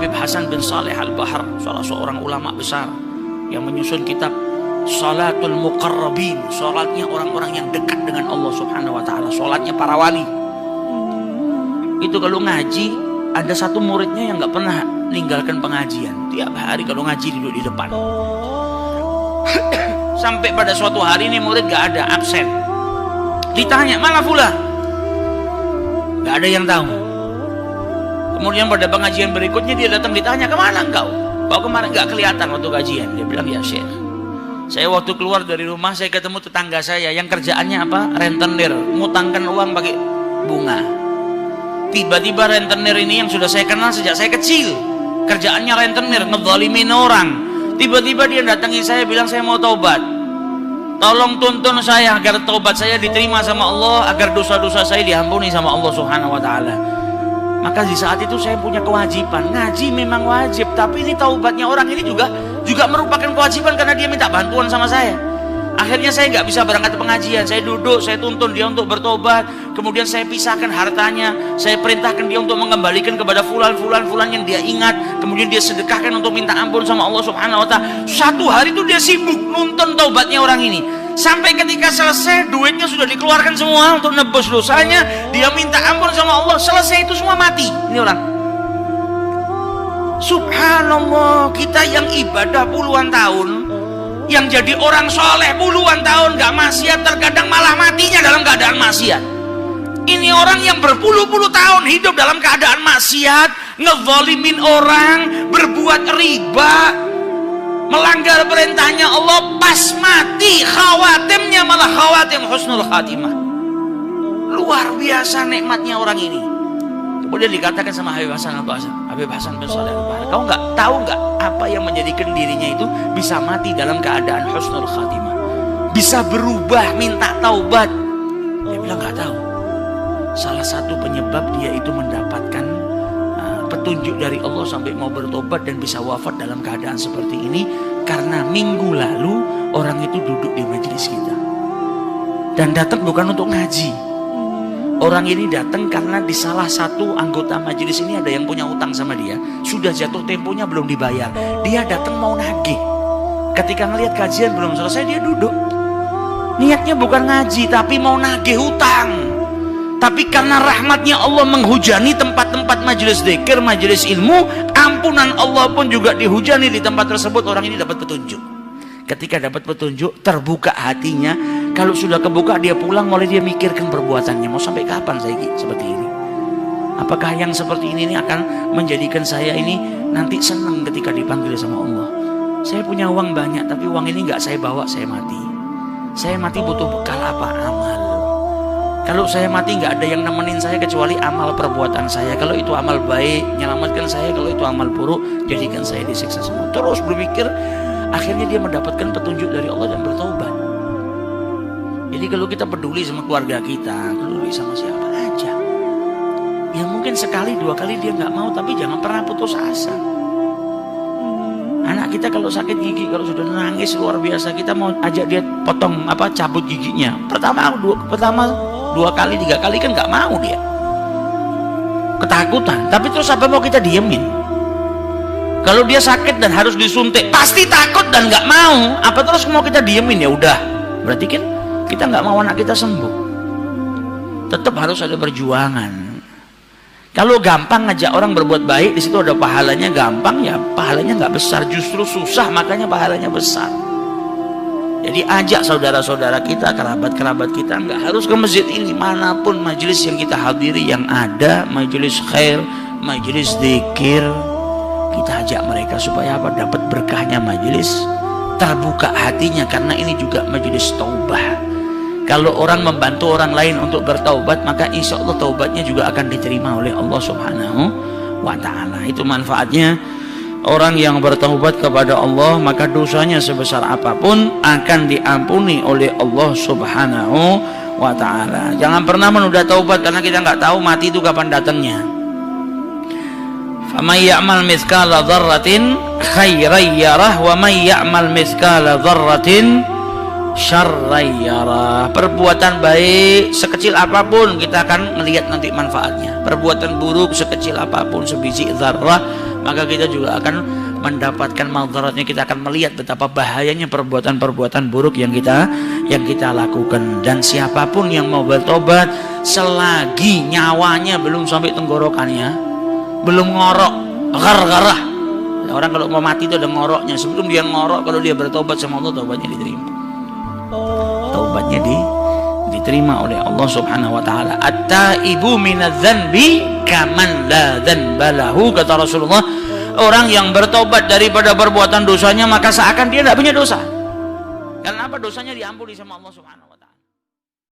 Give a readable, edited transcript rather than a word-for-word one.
Habib Hasan bin Saleh Al-Bahr, salah seorang ulama besar yang menyusun kitab Salatul Muqarrabin, salatnya orang-orang yang dekat dengan Allah Subhanahu wa taala, salatnya para wali. Itu kalau ngaji, ada satu muridnya yang nggak pernah meninggalkan pengajian. Tiap hari kalau ngaji duduk di depan. Sampai pada suatu hari ini murid nggak ada, absen. Ditanya, "Mana fulan?" Nggak ada yang tahu. Kemudian pada pengajian berikutnya dia datang, ditanya, "Kemana engkau? Kau kemarin nggak kelihatan waktu kajian." Dia bilang, "Ya Syekh, saya waktu keluar dari rumah saya ketemu tetangga saya yang kerjaannya apa? Rentenir, ngutangkan uang pakai bunga. Tiba-tiba rentenir ini yang sudah saya kenal sejak saya kecil, kerjaannya rentenir, ngezalimin orang. Tiba-tiba dia datangi saya bilang, saya mau taubat. Tolong tuntun saya agar taubat saya diterima sama Allah, agar dosa-dosa saya diampuni sama Allah Subhanahu wa taala." Maka di saat itu saya punya kewajiban. Ngaji memang wajib, tapi ini taubatnya orang ini juga merupakan kewajiban karena dia minta bantuan sama saya. Akhirnya saya nggak bisa berangkat ke pengajian. Saya duduk, saya tuntun dia untuk bertobat. Kemudian saya pisahkan hartanya. Saya perintahkan dia untuk mengembalikan kepada fulan yang dia ingat. Kemudian dia sedekahkan untuk minta ampun sama Allah Subhanahu wa taala. Satu hari itu dia sibuk nuntun taubatnya orang ini. Sampai ketika selesai, duitnya sudah dikeluarkan semua untuk nebus dosanya. Dia minta ampun sama Allah. Selesai itu semua mati. Ini orang. Subhanallah, kita yang ibadah puluhan tahun, yang jadi orang soleh puluhan tahun, gak maksiat, terkadang malah matinya dalam keadaan maksiat. Ini orang yang berpuluh-puluh tahun hidup dalam keadaan maksiat, ngezalimin orang, berbuat riba, melanggar perintahnya Allah, pas mati khawatimnya malah khawatim husnul khatimah. Luar biasa nikmatnya orang ini. Kemudian dikatakan sama Habib Hasan bin Saleh Al-Bahr, kau nggak tahu nggak apa yang menjadikan dirinya itu bisa mati dalam keadaan husnul khatimah, bisa berubah minta taubat? Dia bilang nggak tahu. Salah satu penyebab dia itu mendapatkan petunjuk dari Allah sampai mau bertobat dan bisa wafat dalam keadaan seperti ini karena minggu lalu orang itu duduk di majelis kita dan datang bukan untuk ngaji. Orang ini datang karena di salah satu anggota majelis ini ada yang punya utang sama dia, sudah jatuh temponya belum dibayar. Dia datang mau nagih. Ketika ngelihat kajian belum selesai, dia duduk. Niatnya bukan ngaji tapi mau nagih utang. Tapi karena rahmatnya Allah menghujani tempat-tempat majelis zikir, majelis ilmu, ampunan Allah pun juga dihujani di tempat tersebut. Orang ini dapat petunjuk. Ketika dapat petunjuk, terbuka hatinya. Kalau sudah kebuka, dia pulang, mulai dia mikirkan perbuatannya. Mau sampai kapan saya seperti ini? Apakah yang seperti ini akan menjadikan saya ini nanti senang ketika dipanggil sama Allah? Saya punya uang banyak, tapi uang ini nggak saya bawa, saya mati. Saya mati butuh bekal apa? Amal. Kalau saya mati nggak ada yang nemenin saya kecuali amal perbuatan saya. Kalau itu amal baik, menyelamatkan saya. Kalau itu amal buruk, jadikan saya disiksa semua. Terus berpikir, akhirnya dia mendapatkan petunjuk dari Allah dan bertaubat. Jadi kalau kita peduli sama keluarga kita, peduli sama siapa aja, ya mungkin sekali dua kali dia nggak mau, tapi jangan pernah putus asa. Anak kita kalau sakit gigi, kalau sudah nangis luar biasa, kita mau ajak dia potong cabut giginya. Pertama dua kali, tiga kali kan nggak mau dia, ketakutan. Tapi terus apa mau kita diemin? Kalau dia sakit dan harus disuntik, pasti takut dan nggak mau. Apa terus mau kita diemin? Ya udah, berarti kan kita nggak mau anak kita sembuh. Tetap harus ada perjuangan. Kalau gampang ngajak orang berbuat baik, di situ ada pahalanya, gampang ya pahalanya nggak besar, justru susah makanya pahalanya besar. Jadi ajak saudara-saudara kita, kerabat-kerabat kita, nggak harus ke masjid ini, manapun majelis yang kita hadiri yang ada, majelis khair, majelis zikir, kita ajak mereka supaya apa? Dapat berkahnya majelis, terbuka hatinya karena ini juga majelis taubah. Kalau orang membantu orang lain untuk bertaubat, maka insya Allah taubatnya juga akan diterima oleh Allah Subhanahu wa ta'ala. Itu manfaatnya orang yang bertaubat kepada Allah, maka dosanya sebesar apapun akan diampuni oleh Allah Subhanahu wa ta'ala. Jangan pernah menunda taubat karena kita nggak tahu mati itu kapan datangnya. Faman ya'mal mithqala dzarratin khairan yarah wa man ya'mal mithqala dzarratin syarran yarah. Perbuatan baik sekecil apapun kita akan melihat nanti manfaatnya. Perbuatan buruk sekecil apapun, sebiji zarrah, maka kita juga akan mendapatkan madaratnya. Kita akan melihat betapa bahayanya perbuatan-perbuatan buruk yang kita lakukan. Dan siapapun yang mau bertobat selagi nyawanya belum sampai tenggorokannya, belum ngorok, gar-garah. Orang kalau mau mati itu ada ngoroknya. Sebelum dia ngorok, kalau dia bertobat sama Allah, tobatnya diterima. Taubatnya diterima oleh Allah Subhanahu wa taala. At-taibu minadz-dzanbi kaman la dzanba lahu, kata Rasulullah. Orang yang bertobat daripada perbuatan dosanya maka seakan dia tidak punya dosa. Karena apa? Dosanya diampuni sama Allah Subhanahu wa taala.